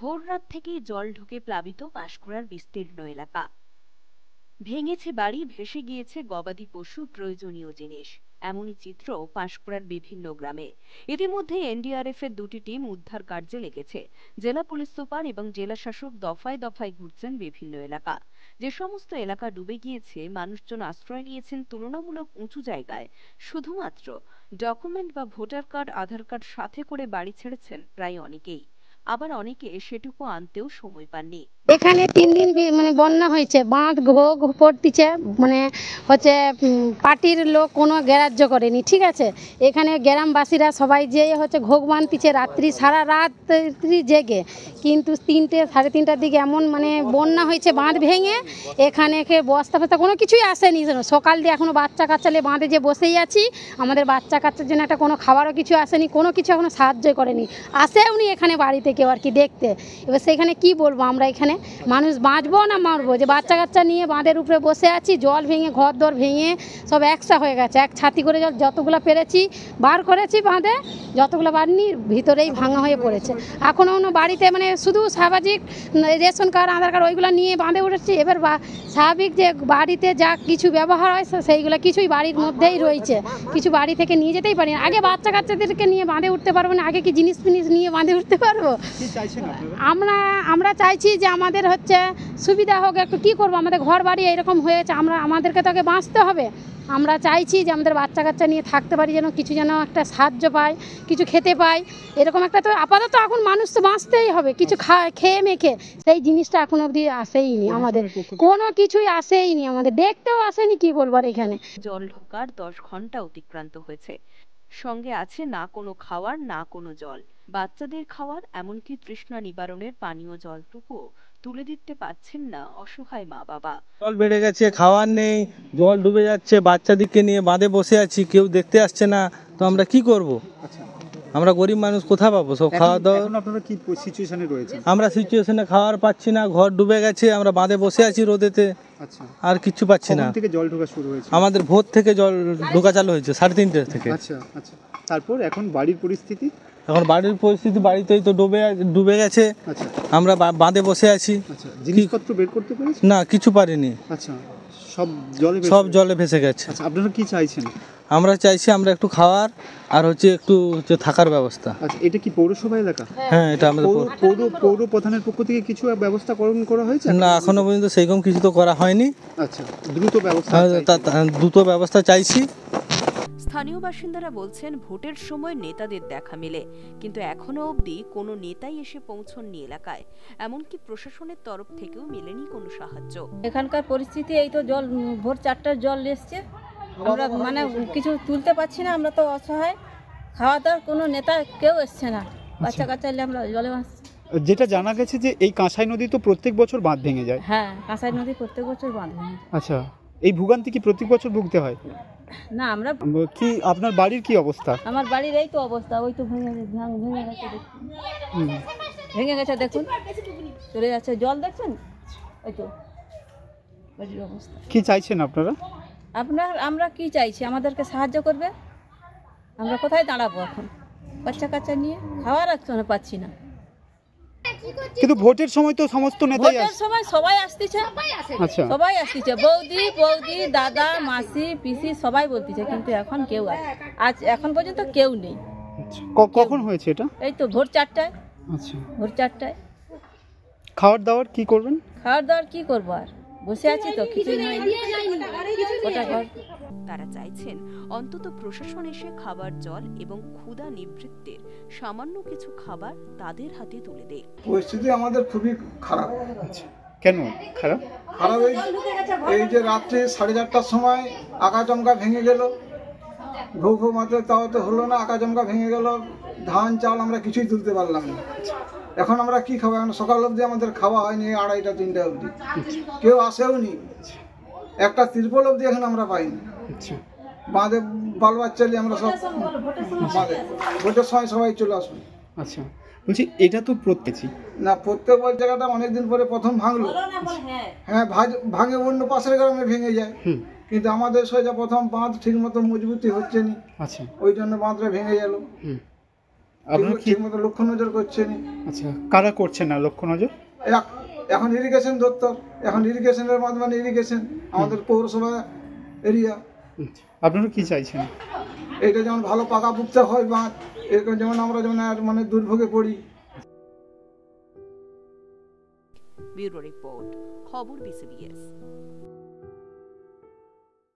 ভোররাত থেকেই জল ঢুকে প্লাবিত পাঁশকুড়ার বিস্তীর্ণ এলাকা। ভেঙেছে বাড়ি, ভেসে গিয়েছে গবাদি পশু, প্রয়োজনীয় জিনিস। এমনই চিত্র পাঁশকুড়ার বিভিন্ন গ্রামে। ইতিমধ্যে এনডিআরএফ এর দুটি টিম উদ্ধার কার্যে লেগেছে। জেলা পুলিশ সুপার এবং জেলা শাসক দফায় দফায় ঘুরছেন বিভিন্ন এলাকা। যে সমস্ত এলাকা ডুবে গিয়েছে, মানুষজন আশ্রয় নিয়েছেন তুলনামূলক উঁচু জায়গায়। শুধুমাত্র ডকুমেন্ট বা ভোটার কার্ড, আধার কার্ড সাথে করে বাড়ি ছেড়েছেন প্রায় অনেকেই। আবার অনেকে সেটুকু আনতেও সময় পাননি। এখানে 3 দিন মানে বন্যা হয়েছে, বাঁধ ঘোগ পড়তিছে, মানে হচ্ছে পার্টির লোক কোনো গ্রাহ্য করেনি। ঠিক আছে, এখানে গ্রামবাসীরা সবাই যেয়ে হচ্ছে ঘোগ বাঁধতিছে রাত্রি, সারা রাত্রি জেগে, কিন্তু 3টে সাড়ে 3টার দিকে এমন মানে বন্যা হয়েছে, বাঁধ ভেঙে এখানে বস্তা ফস্তা কোনো কিছুই আসেনি। সকাল দিয়ে এখনও বাচ্চা কাচ্চালে বাঁধে যে বসেই আছি, আমাদের বাচ্চা কাচ্চার জন্য একটা কোনো খাবারও কিছু আসেনি, কোনো কিছু এখনো সাহায্য করেনি, আসেওনি এখানে বাড়িতে কেউ আর কি দেখতে। এবার সেখানে কি বলবো, আমরা এখানে মানুষ বাঁচবো না মারবো? যে বাচ্চা কাচ্চা নিয়ে বাঁধের উপরে বসে আছি, জল ভেঙে ঘর দর ভেঙে সব একসা হয়ে গেছে। এক ছাতি করে জল যতগুলো পেরেছি বার করেছি, বাঁধে যতগুলো বাড়নি ভিতরেই ভাঙা হয়ে পড়েছে। এখনও বাড়িতে মানে শুধু সামাজিক রেশন কার্ড, আধার কার্ড ওইগুলো নিয়ে বাঁধে উঠেছি। এবার স্বাভাবিক যে বাড়িতে যা কিছু ব্যবহার হয় সেইগুলো কিছুই বাড়ির মধ্যেই রয়েছে, কিছু বাড়ি থেকে নিয়ে যেতেই পারি না। আগে বাচ্চা কাচ্চাদেরকে নিয়ে বাঁধে উঠতে পারবো না, আগে কি জিনিস ফিনিস নিয়ে বাঁধে উঠতে পারবো? আমরা চাইছি যে আমাদের হচ্ছে সুবিধা হোক একটু। কী করবো, আমাদের ঘর বাড়ি এরকম হয়েছে, আমাদেরকে তো আগে বাঁচতে হবে। আমরা চাইছি যে আমাদের বাচ্চা কাচ্চা নিয়ে থাকতে পারি, যেন কিছু যেন একটা সাহায্য পায়, কিছু খেতে পায়, এরকম একটা। তো আপাতত এখন মানুষ তো বাঁচতেই হবে, কিছু খেয়ে মেখে। সেই জিনিসটা এখন অবধি আসেইনি, আমাদের কোনো কিছুই আসেইনি, আমাদের দেখতেও আসেনি। কি বলবো আর, এখানে জল ঢোকার 10 ঘন্টা অতিক্রান্ত হয়েছে। সঙ্গে আছে না কোনো খাওয়ার, না কোনো জল। বাচ্চাদের খাওয়ার, এমনকি তৃষ্ণা নিবারণের পানীয় জলটুকু তুলে দিতে পারছেন না অসহায় মা বাবা। জল বেড়ে গেছে, খাওয়ার নেই, জল ডুবে যাচ্ছে, বাচ্চাদেরকে নিয়ে বাঁধে বসে আছি, কেউ দেখতে আসছে না, তো আমরা কি করব? আমরা গরিব মানুষ, কোথায় পাবো সব খাওয়া দাওয়া? আপনারা কি সিচুয়েশনে রয়েছে? আমরা সিচুয়েশনে খাওয়ার পাচ্ছি না, ঘর ডুবে গেছে, আমরা বাঁধে বসে আছি রোদেতে, আর কিচ্ছু পাচ্ছি না। থেকে জল ঢোকা শুরু হয়েছে? আমাদের ভোর থেকে জল ঢোকা চালু হয়েছে 3:30 থেকে। আচ্ছা আচ্ছা, তারপর এখন বাড়ির পরিস্থিতি? এখন বাড়ির পরিস্থিতি, বাড়িতেই তো ডুবে গেছে। আচ্ছা, আমরা বাঁধে বসে আছি। আচ্ছা, জিনিসপত্র বের করতে পেরেছেন? না, কিছু পারিনি। আচ্ছা, সব জলে ভেসে গেছে। আচ্ছা, আপনারা কি চাইছেন? আমরা চাইছি আমরা একটু খাওয়ার আর একটু থাকার ব্যবস্থা। আচ্ছা, এটা কি পৌরসভা এলাকা? হ্যাঁ, এটা আমাদের পৌর প্রধানের পক্ষ থেকে কিছু ব্যবস্থা করা হয়েছে? না, এখনো পর্যন্ত সেরকম কিছু তো করা হয়নি। আচ্ছা, দ্রুত ব্যবস্থা চাইছি। স্থানীয় বাসিন্দারা বলছেন, ভোটের সময় নেতাদের দেখা মেলে, কিন্তু এখনো অবধি কোনো নেতাই এসে পৌঁছননি এলাকায়। এমনকি প্রশাসনের তরফ থেকেও মেলেনি কোনো সাহায্য। এখানকার পরিস্থিতি এই তো, জল ভোর 4টার জল এসছে, আমরা মানে কিছু তুলতে পারছি না, আমরা তো অসহায়। খাওয়া দাওয়ার কোনো নেতা কেউ এসছে না, বাচ্চা কাচ্চা আমরা জলে ভাসছি। যেটা জানা গেছে যে এই কাঁসাই নদী তো প্রত্যেক বছর বাঁধ ভেঙে যায়। হ্যাঁ, কাঁসাই নদী প্রত্যেক বছর বাঁধ ভেঙে। আচ্ছা, এই ভোগান্তি কি প্রত্যেক বছর ভুগতে হয়? না, আমরা কি, আপনার বাড়ির কি অবস্থা? আমার বাড়ির এই তো অবস্থা, ওই তো ভেঙে গেছে, ভেঙে গেছে, দেখুন চলে যাচ্ছে জল, দেখছেন ওই তো বাড়ির অবস্থা। কি চাইছেন আপনারা? আমরা কি চাইছি, আমাদেরকে সাহায্য করবে। আমরা কোথায় দাঁড়াবো এখন, বাচ্চা কাচ্চা নিয়ে খাওয়ার একজনে পাচ্ছি না। কিন্তু ভোটের সময় তো সমস্ত নেতাই ভোটের সময় সবাই আসতেছে। আচ্ছা, সবাই আসতেছে, বৌদি দাদা মাসি পিসি সবাই বলতেছে, কিন্তু এখন কেউ আজ এখন পর্যন্ত কেউ নেই। কখন হয়েছে এটা? এই তো ভোর 4টায়। আচ্ছা, ভোর 4টায়। খাওয়ার দাওয়ার কি করবেন? খাওয়ার দাওয়ার কি করবো, আর বসে আছি তো, কিছুই নেই। তারা চাইছেন অন্তত প্রশাসন এসে খাবার, জল এবং ক্ষুধা নিবৃত্তের সামান্য কিছু খাবার তাদের হাতে তুলে দেয়। পরিস্থিতি আমাদের খুবই খারাপ। কেন খারাপ? এই যে রাত্রে 4:30টার সময় আকাশচমকা ভেঙে গেল, ঘু মাত্র তাও তো হলো না, আকাশচমকা ভেঙে গেল, ধান চাল আমরা কিছুই তুলতে পারলাম না। এখন আমরা কি খাবো? এখন সকাল অবধি আমাদের খাওয়া হয়নি, 2:30 3টা অবধি কেউ আসেও নি, একটা তিরপল অবধি এখন আমরা পাইনি। বাঁধে বাল বাচ্চা নিয়ে আমরা সব ভোটের সময় সবাই চলে আসুন। আচ্ছা, বলছি এটা তো প্রত্যেক জায়গাটা অনেকদিন পরে প্রথম ভাঙলো। হ্যাঁ, ভাঙে অন্য পাশের গ্রামে ভেঙে যায়, কিন্তু আমাদের সোজা প্রথম বাঁধ ঠিক মতো মজবুতি হচ্ছে না। আচ্ছা, ওই জন্য বাঁধটা ভেঙে গেল। আপনারা কি ঠিক মতো লক্ষ্য নজর করছে না। আচ্ছা, কারা করছেন না লক্ষ্য নজর? এখন ইরিগেশন দপ্তর, এখন ইরিগেশনের মাধ্যমে ইরিগেশন আমাদের পৌরসভা এরিয়া, আপনারা কি চাইছেন? এটা যেমন ভালো পাকা পুক্তা হয় বাঁধ, এরকম যেমন আমরা যেমন আর মানে দুর্ভোগে পড়ি। ব্যুরো রিপোর্ট, খবর বিসিবিএস।